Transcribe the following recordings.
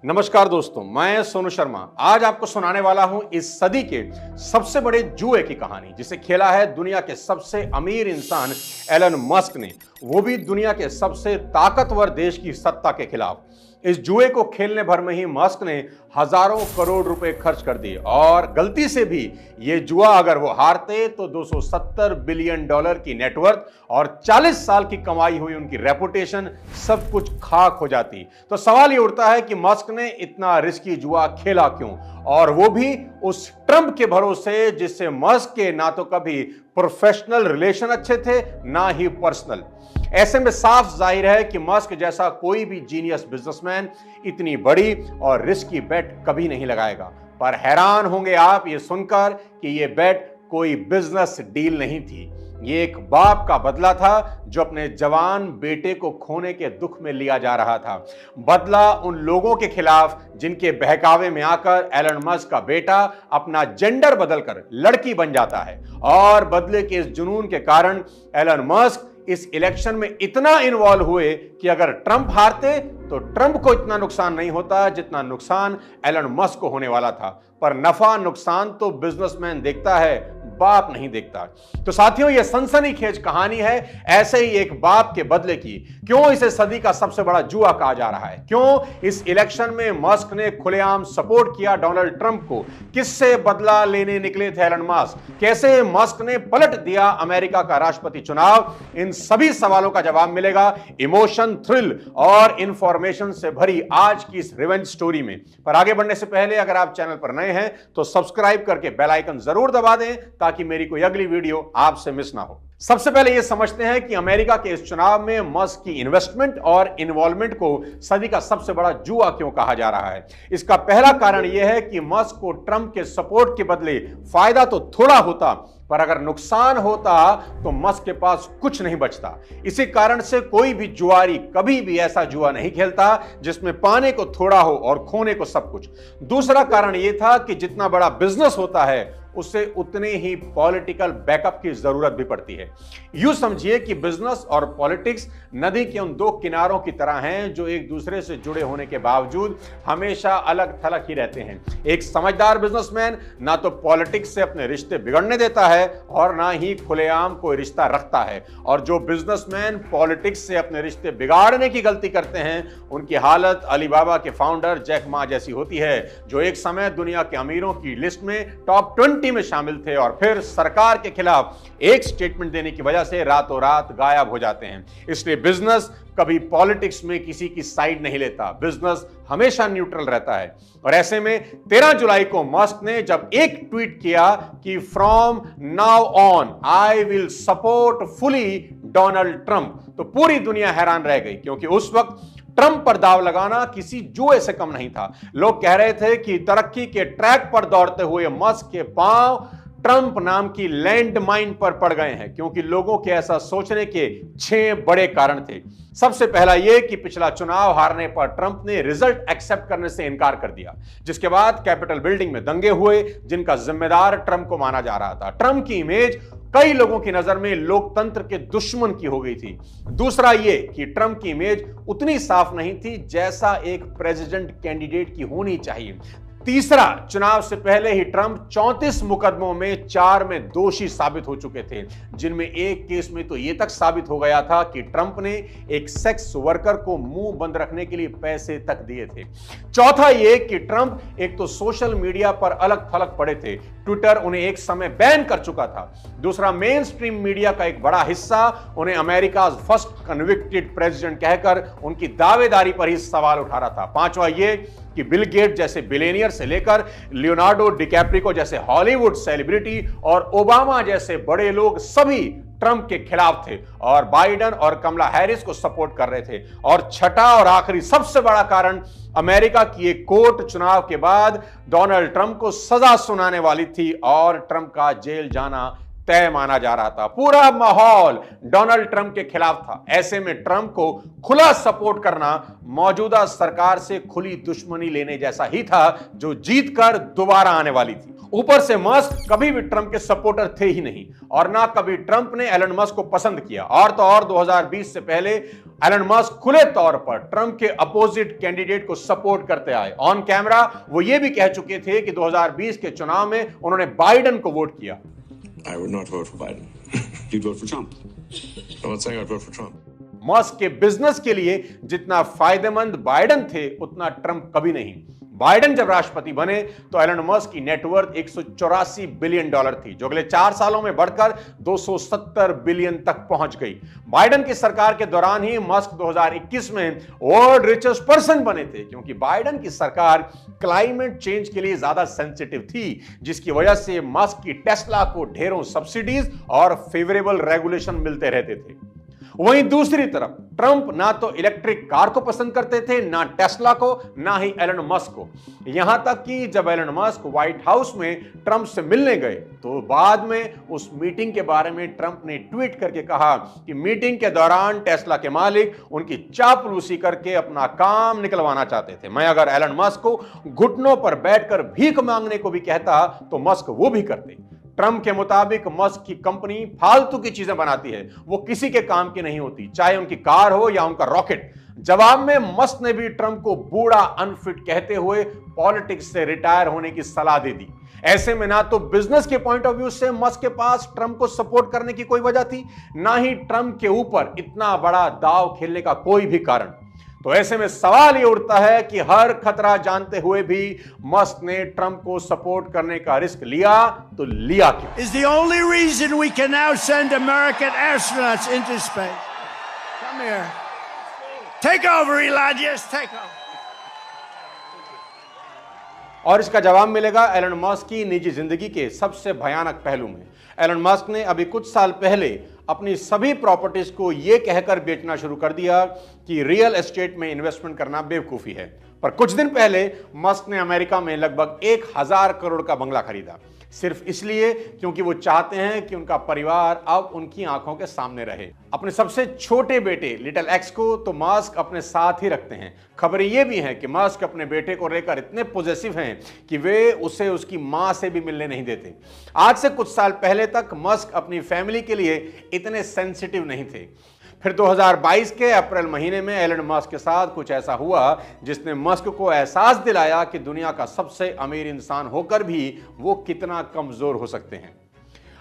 नमस्कार दोस्तों, मैं सोनू शर्मा आज आपको सुनाने वाला हूं इस सदी के सबसे बड़े जुए की कहानी, जिसे खेला है दुनिया के सबसे अमीर इंसान एलन मस्क ने, वो भी दुनिया के सबसे ताकतवर देश की सत्ता के खिलाफ। इस जुए को खेलने भर में ही मस्क ने हजारों करोड़ रुपए खर्च कर दिए और गलती से भी ये जुआ अगर वो हारते तो 270 बिलियन डॉलर की नेटवर्थ और 40 साल की कमाई हुई उनकी रेपुटेशन सब कुछ खाक हो जाती। तो सवाल ये उठता है कि मस्क ने इतना रिस्की जुआ खेला क्यों, और वो भी उस ट्रंप के भरोसे जिससे मस्क के ना तो कभी प्रोफेशनल रिलेशन अच्छे थे ना ही पर्सनल। ऐसे में साफ जाहिर है कि मस्क जैसा कोई भी जीनियस बिजनेसमैन इतनी बड़ी और रिस्की बेट कभी नहीं लगाएगा। पर हैरान होंगे आप ये सुनकर कि ये बेट कोई बिजनेस डील नहीं थी, ये एक बाप का बदला था जो अपने जवान बेटे को खोने के दुख में लिया जा रहा था। बदला उन लोगों के खिलाफ जिनके बहकावे में आकर एलन मस्क का बेटा अपना जेंडर बदलकर लड़की बन जाता है, और बदले के इस जुनून के कारण एलन मस्क इस इलेक्शन में इतना इन्वॉल्व हुए कि अगर ट्रंप हारते तो ट्रंप को इतना नुकसान नहीं होता जितना नुकसान एलन मस्क को होने वाला था। पर नफा नुकसान तो बिजनेसमैन देखता है, बाप नहीं देखता। तो साथियों, यह सनसनीखेज कहानी है ऐसे ही एक बाप के बदले की। क्यों इसे सदी का सबसे बड़ा जुआ कहा जा रहा है? क्यों इस इलेक्शन में मस्क ने खुलेआम सपोर्ट किया डोनाल्ड ट्रंप को? किससे बदला लेने निकले थे एलन मस्क? कैसे मस्क ने पलट दिया अमेरिका का राष्ट्रपति चुनाव? इन सभी सवालों का जवाब मिलेगा इमोशन, थ्रिल और इंफॉर्मेशन से भरी आज की इस रिवेंज स्टोरी में। पर आगे बढ़ने से पहले अगर आप चैनल पर नए हैं तो सब्सक्राइब करके बेल आइकन जरूर दबा दें ताकि मेरी कोई अगली वीडियो आपसे मिस ना हो। सबसे पहले यह समझते हैं कि अमेरिका के इस चुनाव में मस्क की इन्वेस्टमेंट और इन्वॉल्वमेंट को सदी का सबसे बड़ा जुआ क्यों कहा जा रहा है। इसका पहला कारण यह है कि मस्क को ट्रंप के सपोर्ट के बदले फायदा तो थोड़ा होता, पर अगर नुकसान होता तो मस्क के पास कुछ नहीं बचता। इसी कारण से कोई भी जुआरी कभी भी ऐसा जुआ नहीं खेलता जिसमें पाने को थोड़ा हो और खोने को सब कुछ। दूसरा कारण यह था कि जितना बड़ा बिजनेस होता है उससे उतने ही पॉलिटिकल बैकअप की जरूरत भी पड़ती है। यूं समझिए कि बिजनेस और पॉलिटिक्स नदी के उन दो किनारों की तरह हैं जो एक दूसरे से जुड़े होने के बावजूद हमेशा अलग थलग ही रहते हैं। एक समझदार बिजनेसमैन ना तो पॉलिटिक्स से अपने रिश्ते बिगड़ने देता है और ना ही खुलेआम कोई रिश्ता रखता है, और जो बिजनेसमैन पॉलिटिक्स से अपने रिश्ते बिगाड़ने की गलती करते हैं उनकी हालत अलीबाबा के फाउंडर जैक मा जैसी होती है, जो एक समय दुनिया के अमीरों की लिस्ट में टॉप 20 में शामिल थे और फिर सरकार के खिलाफ एक स्टेटमेंट देने की वजह से रातों रात गायब हो जाते हैं। इसलिए बिजनेस कभी पॉलिटिक्स में किसी की साइड नहीं लेता, बिजनेस हमेशा न्यूट्रल रहता है। और ऐसे में 13 जुलाई को मस्क ने जब एक ट्वीट किया कि from now on I will support fully Donald Trump, तो पूरी दुनिया हैरान रह गई, क्योंकि उस वक्त ट्रंप पर दाव लगाना किसी जुए से कम नहीं था। लोग कह रहे थे कि तरक्की के ट्रैक पर दौड़ते हुए मस्क के पांव ट्रंप नाम की लैंडमाइन पर पड़ गए हैं, क्योंकि लोगों के ऐसा सोचने के 6 बड़े कारण थे। सबसे पहला यह कि पिछला चुनाव हारने पर ट्रंप ने रिजल्ट एक्सेप्ट करने से इनकार कर दिया, जिसके बाद कैपिटल बिल्डिंग में दंगे हुए जिनका जिम्मेदार ट्रंप को माना जा रहा था। ट्रंप की इमेज कई लोगों की नजर में लोकतंत्र के दुश्मन की हो गई थी। दूसरा यह कि ट्रंप की इमेज उतनी साफ नहीं थी जैसा एक प्रेसिडेंट कैंडिडेट की होनी चाहिए। तीसरा, चुनाव से पहले ही ट्रंप 34 मुकदमों में 4 में दोषी साबित हो चुके थे, जिनमें एक केस में तो यह तक साबित हो गया था कि ट्रंप ने एक सेक्स वर्कर को मुंह बंद रखने के लिए पैसे तक दिए थे। चौथा यह कि ट्रंप एक तो सोशल मीडिया पर अलग थलग पड़े थे, ट्विटर उन्हें एक समय बैन कर चुका था। दूसरा, मेन स्ट्रीम मीडिया का एक बड़ा हिस्सा उन्हें अमेरिका फर्स्ट कन्विक्टेड प्रेसिडेंट कहकर उनकी दावेदारी पर ही सवाल उठा रहा था। पांचवा यह कि बिल गेट जैसे बिलियनियर से लेकर लियोनार्डो डिकैप्रिको जैसे हॉलीवुड सेलिब्रिटी और ओबामा जैसे बड़े लोग सभी ट्रंप के खिलाफ थे और बाइडेन और कमला हैरिस को सपोर्ट कर रहे थे। और छठा और आखिरी सबसे बड़ा कारण, अमेरिका की एक कोर्ट चुनाव के बाद डोनाल्ड ट्रंप को सजा सुनाने वाली थी और ट्रंप का जेल जाना तय माना जा रहा था। पूरा माहौल डोनाल्ड ट्रंप के खिलाफ था। ऐसे में ट्रंप को खुला सपोर्ट करना मौजूदा सरकार से खुली दुश्मनी लेने जैसा ही था, जो जीत कर दोबारा आने वाली थी। ऊपर से मस्क कभी भी ट्रंप के सपोर्टर थे ही नहीं और ना कभी ट्रंप ने एलन मस्क को पसंद किया। और तो और 2020 से पहले एलन मस्क खुले तौर पर ट्रंप के अपोजिट कैंडिडेट को सपोर्ट करते आए। ऑन कैमरा वो ये भी कह चुके थे कि 2020 के चुनाव में उन्होंने बाइडेन को वोट किया। I would not vote for Biden. You'd vote for Trump. I'm not saying I'd vote for Trump. Musk के बिजनेस के लिए जितना फायदेमंद बाइडेन थे, उतना ट्रंप कभी नहीं। बाइडेन जब राष्ट्रपति बने तो एलन मस्क की नेटवर्थ 184 बिलियन डॉलर थी, जो अगले 4 सालों में बढ़कर 270 बिलियन तक पहुंच गई। बाइडेन की सरकार के दौरान ही मस्क 2021 में वर्ल्ड रिचेस्ट पर्सन बने थे, क्योंकि बाइडेन की सरकार क्लाइमेट चेंज के लिए ज्यादा सेंसिटिव थी, जिसकी वजह से मस्क की टेस्ला को ढेरों सब्सिडीज और फेवरेबल रेगुलेशन मिलते रहते थे। वहीं दूसरी तरफ ट्रंप ना तो इलेक्ट्रिक कार को पसंद करते थे, ना टेस्ला को, ना ही एलन मस्क को। यहां तक कि जब एलन मस्क व्हाइट हाउस में ट्रंप से मिलने गए तो बाद में उस मीटिंग के बारे में ट्रंप ने ट्वीट करके कहा कि मीटिंग के दौरान टेस्ला के मालिक उनकी चापलूसी करके अपना काम निकलवाना चाहते थे। मैं अगर एलन मस्क को घुटनों पर बैठकर भीख मांगने को भी कहता तो मस्क वो भी करते। ट्रंप के मुताबिक मस्क की कंपनी फालतू की चीजें बनाती है, वो किसी के काम की नहीं होती, चाहे उनकी कार हो या उनका रॉकेट। जवाब में मस्क ने भी ट्रंप को बूढ़ा अनफिट कहते हुए पॉलिटिक्स से रिटायर होने की सलाह दे दी। ऐसे में ना तो बिजनेस के पॉइंट ऑफ व्यू से मस्क के पास ट्रंप को सपोर्ट करने की कोई वजह थी, ना ही ट्रंप के ऊपर इतना बड़ा दांव खेलने का कोई भी कारण। तो ऐसे में सवाल ये उठता है कि हर खतरा जानते हुए भी मस्क ने ट्रंप को सपोर्ट करने का रिस्क लिया, तो लिया क्यों? Is the only reason we can now send American astronauts into space. Come here. Take over, Elon. Just take over. और इसका जवाब मिलेगा एलन मस्क की निजी जिंदगी के सबसे भयानक पहलू में। एलन मस्क ने अभी कुछ साल पहले अपनी सभी प्रॉपर्टीज को यह कहकर बेचना शुरू कर दिया कि रियल एस्टेट में इन्वेस्टमेंट करना बेवकूफी है। पर कुछ दिन पहले मस्क ने अमेरिका में लगभग 1000 करोड़ का बंगला खरीदा, सिर्फ इसलिए क्योंकि वो चाहते हैं कि उनका परिवार अब उनकी आंखों के सामने रहे। अपने सबसे छोटे बेटे लिटिल एक्स को तो मस्क अपने साथ ही रखते हैं। खबरें ये भी हैं कि मस्क अपने बेटे को लेकर इतने पॉजिटिव हैं कि वे उसे उसकी मां से भी मिलने नहीं देते। आज से कुछ साल पहले तक मस्क अपनी फैमिली के लिए इतने सेंसिटिव नहीं थे। फिर 2022 के अप्रैल महीने में एलन मस्क के साथ कुछ ऐसा हुआ जिसने मस्क को एहसास दिलाया कि दुनिया का सबसे अमीर इंसान होकर भी वो कितना कमजोर हो सकते हैं।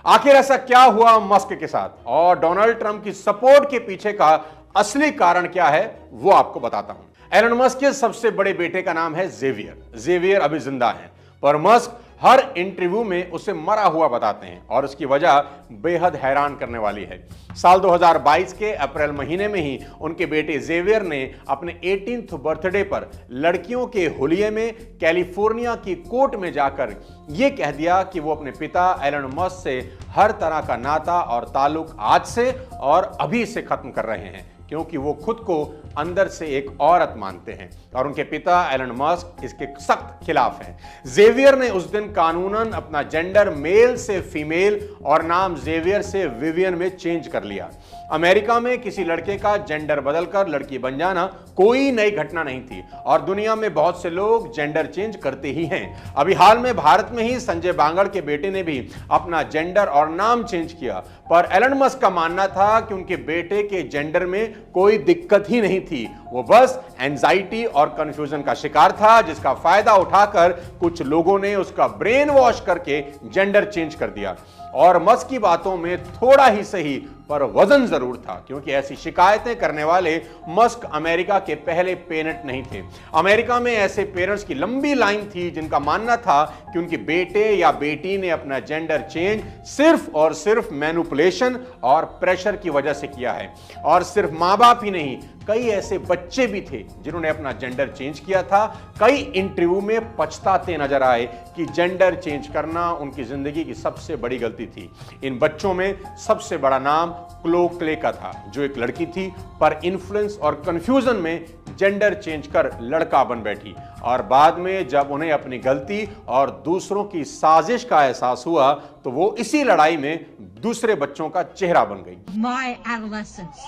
आखिर ऐसा क्या हुआ मस्क के साथ और डोनाल्ड ट्रंप की सपोर्ट के पीछे का असली कारण क्या है, वो आपको बताता हूं। एलन मस्क के सबसे बड़े बेटे का नाम है जेवियर। जेवियर अभी जिंदा है, पर मस्क हर इंटरव्यू में उसे मरा हुआ बताते हैं और उसकी वजह बेहद हैरान करने वाली है। साल 2022 के अप्रैल महीने में ही उनके बेटे जेवियर ने अपने 18th बर्थडे पर लड़कियों के हुलिये में कैलिफोर्निया की कोर्ट में जाकर यह कह दिया कि वो अपने पिता एलन मस्क से हर तरह का नाता और ताल्लुक आज से और अभी से खत्म कर रहे हैं, क्योंकि वो खुद को अंदर से एक औरत मानते हैं और उनके पिता एलन मस्क इसके सख्त खिलाफ हैं। जेवियर ने उस दिन कानूनन अपना जेंडर मेल से फीमेल और नाम जेवियर से विवियन में चेंज कर लिया। अमेरिका में किसी लड़के का जेंडर बदलकर लड़की बन जाना कोई नई घटना नहीं थी और दुनिया में बहुत से लोग जेंडर चेंज करते ही हैं। अभी हाल में भारत में ही संजय बांगड़ के बेटे ने भी अपना जेंडर और नाम चेंज किया, पर एलन मस्क का मानना था कि उनके बेटे के जेंडर में कोई दिक्कत ही नहीं थी, वो बस एंजाइटी और कंफ्यूजन का शिकार था, जिसका फायदा उठाकर कुछ लोगों ने उसका ब्रेन वॉश करके जेंडर चेंज कर दिया। और मस्क की बातों में थोड़ा ही सही पर वजन जरूर था, क्योंकि ऐसी शिकायतें करने वाले मस्क अमेरिका के पहले पेरेंट नहीं थे। अमेरिका में ऐसे पेरेंट्स की लंबी लाइन थी जिनका मानना था कि उनके बेटे या बेटी ने अपना जेंडर चेंज सिर्फ और सिर्फ मैनिपुलेशन और प्रेशर की वजह से किया है। और सिर्फ मां बाप ही नहीं, कई ऐसे बच्चे भी थे जिन्होंने अपना जेंडर चेंज किया था। कई इंटरव्यू में पछताते नजर आए कि जेंडर चेंज करना उनकी जिंदगी की सबसे बड़ी गलती थी। इन बच्चों में सबसे बड़ा नाम क्लो क्ले का था, जो एक लड़की थी, पर इन्फ्लुएंस और कंफ्यूजन में जेंडर चेंज कर लड़का बन बैठी। और बाद में जब उन्हें अपनी गलती और दूसरों की साजिश का एहसास हुआ तो वो इसी लड़ाई में दूसरे बच्चों का चेहरा बन गई। My adolescence,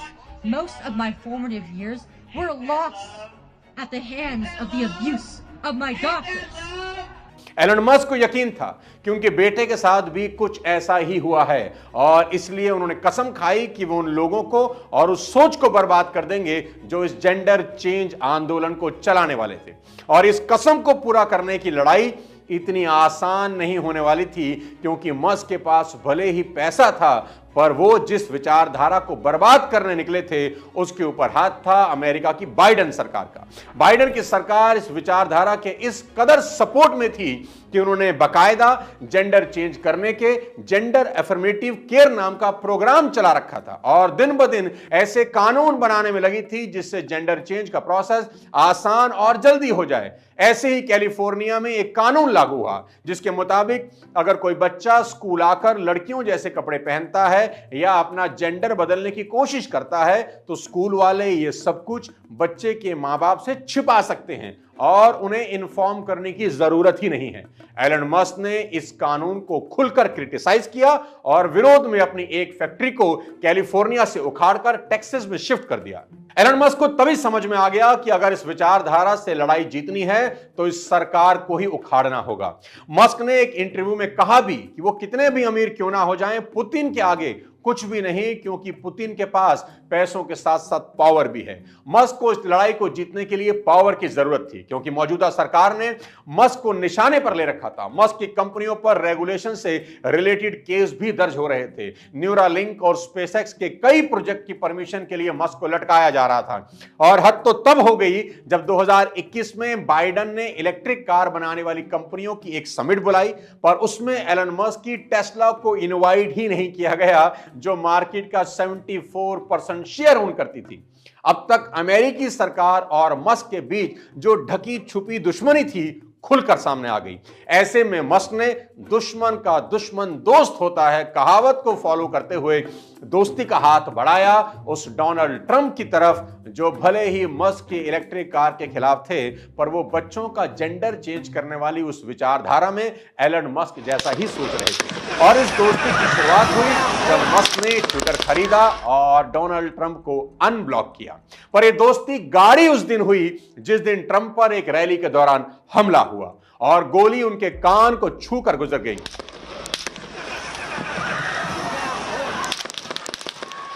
most of my formative years were lost at the hands of the abuse of my doctors. Elon Musk को यकीन था कि उनके बेटे के साथ भी कुछ ऐसा ही हुआ है और इसलिए उन्होंने कसम खाई कि वो उन लोगों को और उस सोच को बर्बाद कर देंगे जो इस जेंडर चेंज आंदोलन को चलाने वाले थे। और इस कसम को पूरा करने की लड़ाई इतनी आसान नहीं होने वाली थी, क्योंकि मस्क के पास भले ही पैसा था, पर वो जिस विचारधारा को बर्बाद करने निकले थे उसके ऊपर हाथ था अमेरिका की बाइडेन सरकार का। बाइडेन की सरकार इस विचारधारा के इस कदर सपोर्ट में थी कि उन्होंने बकायदा जेंडर चेंज करने के जेंडर अफर्मेटिव केयर नाम का प्रोग्राम चला रखा था और दिन ब दिन ऐसे कानून बनाने में लगी थी जिससे जेंडर चेंज का प्रोसेस आसान और जल्दी हो जाए। ऐसे ही कैलिफोर्निया में एक कानून लागू हुआ जिसके मुताबिक अगर कोई बच्चा स्कूल आकर लड़कियों जैसे कपड़े पहनता है या अपना जेंडर बदलने की कोशिश करता है तो स्कूल वाले ये सब कुछ बच्चे के मां बाप से छिपा सकते हैं और उन्हें इन्फॉर्म करने की जरूरत ही नहीं है। एलन मस्क ने इस कानून को खुलकर क्रिटिसाइज किया और विरोध में अपनी एक फैक्ट्री को कैलिफोर्निया से उखाड़कर टेक्सास में शिफ्ट कर दिया। एलन मस्क को तभी समझ में आ गया कि अगर इस विचारधारा से लड़ाई जीतनी है तो इस सरकार को ही उखाड़ना होगा। मस्क ने एक इंटरव्यू में कहा भी कि वो कितने भी अमीर क्यों ना हो जाएं, पुतिन के आगे कुछ भी नहीं, क्योंकि पुतिन के पास पैसों के साथ साथ पावर भी है। मस्क को इस लड़ाई को जीतने के लिए पावर की जरूरत थी, क्योंकि मौजूदा सरकार ने मस्क को निशाने पर ले रखा था। मस्क की कंपनियों पर रेगुलेशन से रिलेटेड केस भी दर्ज हो रहे थे। न्यूरालिंक और स्पेसएक्स के कई प्रोजेक्ट की परमिशन के लिए मस्क को लटकाया जा रहा था। और हद तो तब हो गई जब 2021 में बाइडेन ने इलेक्ट्रिक कार बनाने वाली कंपनियों की एक समिट बुलाई, पर उसमें एलन मस्क की टेस्ला को इनवाइट ही नहीं किया गया, जो मार्केट का 74% शेयर ओन करती थी। अब तक अमेरिकी सरकार और मस्क के बीच जो ढकी छुपी दुश्मनी थी खुलकर सामने आ गई। ऐसे में मस्क ने दुश्मन का दुश्मन दोस्त होता है कहावत को फॉलो करते हुए दोस्ती का हाथ बढ़ाया उस डोनाल्ड ट्रंप की तरफ, जो भले ही मस्क की इलेक्ट्रिक कार के खिलाफ थे, पर वो बच्चों का जेंडर चेंज करने वाली उस विचारधारा में एलन मस्क जैसा ही सोच रहे थे। और इस दोस्ती की शुरुआत हुई जब मस्क ने ट्विटर खरीदा और डोनाल्ड ट्रंप को अनब्लॉक किया। पर यह दोस्ती गाढ़ी उस दिन हुई जिस दिन ट्रंप पर एक रैली के दौरान हमला हुआ और गोली उनके कान को छूकर गुजर गई।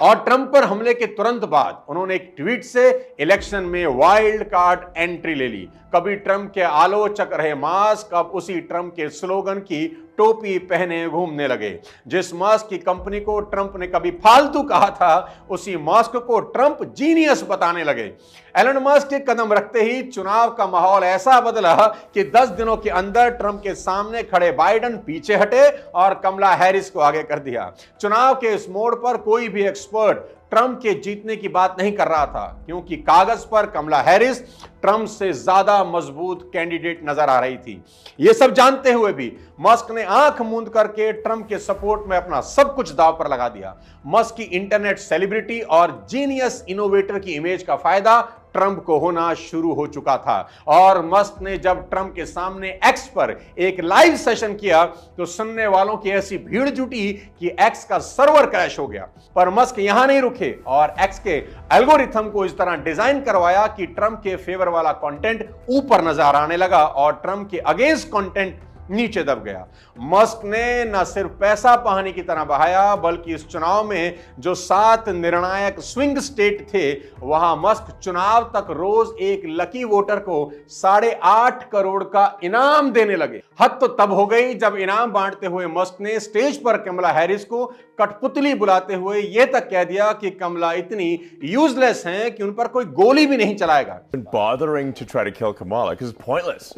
और ट्रंप पर हमले के तुरंत बाद उन्होंने एक ट्वीट से इलेक्शन में वाइल्ड कार्ड एंट्री ले ली। कभी ट्रंप के आलोचक रहे मास्क अब उसी ट्रंप के स्लोगन की टोपी पहने घूमने लगे। जिस मास्क की कंपनी को ट्रंप ने कभी फालतू कहा था, उसी मास्क को ट्रंप जीनियस बताने लगे। एलन मस्क के कदम रखते ही चुनाव का माहौल ऐसा बदला कि 10 दिनों के अंदर ट्रंप के सामने खड़े बाइडेन पीछे हटे और कमला हैरिस को आगे कर दिया। चुनाव के इस मोड़ पर कोई भी एक्सपर्ट ट्रंप के जीतने की बात नहीं कर रहा था, क्योंकि कागज पर कमला हैरिस ट्रंप से ज्यादा मजबूत कैंडिडेट नजर आ रही थी। यह सब जानते हुए भी मस्क ने आंख मूंद करके ट्रंप के सपोर्ट में अपना सब कुछ दांव पर लगा दिया। मस्क की इंटरनेट सेलिब्रिटी और जीनियस इनोवेटर की इमेज का फायदा ट्रंप को होना शुरू हो चुका था। और मस्क ने जब ट्रंप के सामने एक्स पर एक लाइव सेशन किया तो सुनने वालों की ऐसी भीड़ जुटी कि एक्स का सर्वर क्रैश हो गया। पर मस्क यहां नहीं रुके और एक्स के एल्गोरिथम को इस तरह डिजाइन करवाया कि ट्रंप के फेवर वाला कंटेंट ऊपर नजर आने लगा और ट्रंप के अगेंस्ट कंटेंट नीचे दब गया। मस्क ने न सिर्फ पैसा पानी की तरह बहाया, बल्कि इस चुनाव में जो 7 निर्णायक स्विंग स्टेट थे, वहां मस्क चुनाव तक रोज एक लकी वोटर को 8.5 करोड़ का इनाम देने लगे। हद तो तब हो गई जब इनाम बांटते हुए मस्क ने स्टेज पर कमला हैरिस को कठपुतली बुलाते हुए यह तक कह दिया कि कमला इतनी यूजलेस हैं कि उन पर कोई गोली भी नहीं चलाएगा। Bothering to try to kill Kamala because it's pointless.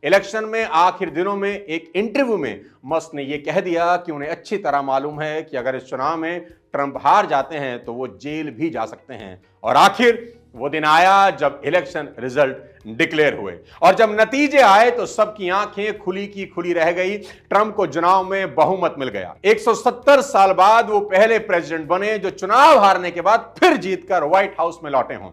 Election में आखिर दिनों में एक इंटरव्यू में मस्क ने यह कह दिया कि उन्हें अच्छी तरह मालूम है कि अगर इस चुनाव में ट्रंप हार जाते हैं तो वो जेल भी जा सकते हैं। और आखिर वो दिन आया जब इलेक्शन रिजल्ट डिक्लेयर हुए और जब नतीजे आए तो सबकी आंखें खुली की खुली रह गई। ट्रंप को चुनाव में बहुमत मिल गया। 170 साल बाद वो पहले प्रेसिडेंट बने जो चुनाव हारने के बाद फिर जीतकर व्हाइट हाउस में लौटे हों।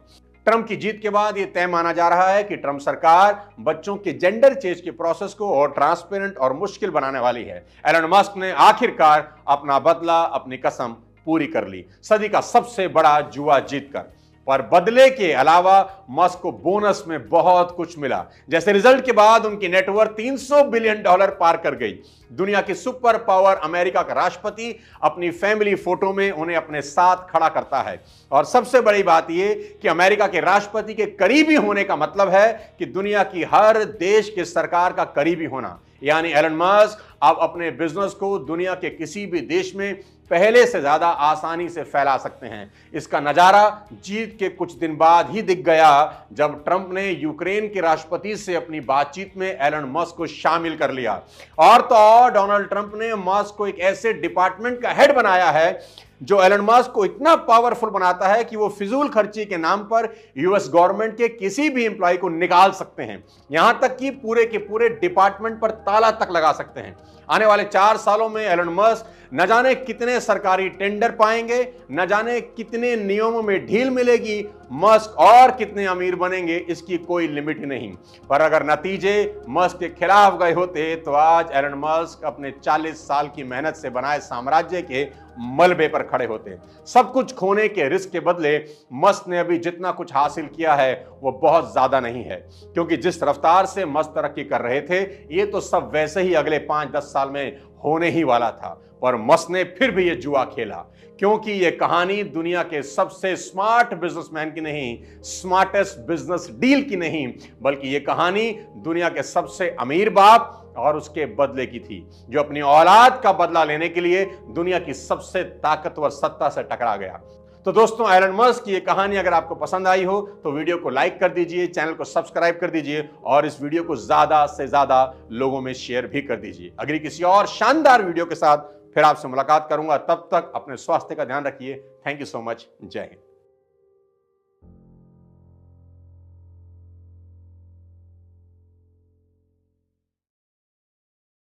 ट्रंप की जीत के बाद यह तय माना जा रहा है कि ट्रंप सरकार बच्चों के जेंडर चेंज के प्रोसेस को और ट्रांसपेरेंट और मुश्किल बनाने वाली है। एलन मस्क ने आखिरकार अपना बदला, अपनी कसम पूरी कर ली, सदी का सबसे बड़ा जुआ जीतकर। पर बदले के अलावा मस्क को बोनस में बहुत कुछ मिला। जैसे रिजल्ट के बाद उनकी नेटवर्थ $300 बिलियन पार कर गई। दुनिया की सुपर पावर अमेरिका का राष्ट्रपति अपनी फैमिली फोटो में उन्हें अपने साथ खड़ा करता है। और सबसे बड़ी बात यह कि अमेरिका के राष्ट्रपति के करीबी होने का मतलब है कि दुनिया की हर देश के सरकार का करीबी होना। यानी एलन मस्क अब अपने बिजनेस को दुनिया के किसी भी देश में पहले से ज्यादा आसानी से फैला सकते हैं। इसका नजारा जीत के कुछ दिन बाद ही दिख गया जब ट्रंप ने यूक्रेन के राष्ट्रपति से अपनी बातचीत में एलन मस्क को शामिल कर लिया। और तो और डोनाल्ड ट्रंप ने मस्क को एक ऐसे डिपार्टमेंट का हेड बनाया है जो एलन मस्क को इतना पावरफुल बनाता है कि वो फिजूल खर्ची के नाम पर यूएस गवर्नमेंट के किसी भी एम्प्लॉय को निकाल सकते हैं, यहां तक कि पूरे के पूरे डिपार्टमेंट पर ताला तक लगा सकते हैं। आने वाले 4 सालों में एलन मस्क न जाने कितने सरकारी टेंडर पाएंगे, न जाने कितने नियमों में ढील मिलेगी, मस्क और कितने अमीर बनेंगे, इसकी कोई लिमिट नहीं। पर अगर नतीजे मस्क के खिलाफ गए होते तो आज एलन मस्क अपने 40 साल की मेहनत से बनाए साम्राज्य के मलबे पर खड़े होते। सब कुछ खोने के रिस्क के बदले मस्क ने अभी जितना कुछ हासिल किया है वो बहुत ज्यादा नहीं है, क्योंकि जिस रफ्तार से मस्क तरक्की कर रहे थे ये तो सब वैसे ही अगले 5-10 साल में होने ही वाला था। पर मस्क ने फिर भी ये जुआ खेला, क्योंकि ये कहानी दुनिया के सबसे स्मार्ट बिजनेसमैन की नहीं, स्मार्टेस्ट बिजनेस डील की नहीं, बल्कि ये कहानी दुनिया के सबसे अमीर बाप और उसके बदले की थी, जो अपनी औलाद का बदला लेने के लिए दुनिया की सबसे ताकतवर सत्ता से टकरा गया। तो दोस्तों, एलन मस्क की ये कहानी अगर आपको पसंद आई हो तो वीडियो को लाइक कर दीजिए, चैनल को सब्सक्राइब कर दीजिए और इस वीडियो को ज्यादा से ज्यादा लोगों में शेयर भी कर दीजिए। अगली किसी और शानदार वीडियो के साथ फिर आपसे मुलाकात करूंगा। तब तक अपने स्वास्थ्य का ध्यान रखिए। Thank you so much. जय हिंद।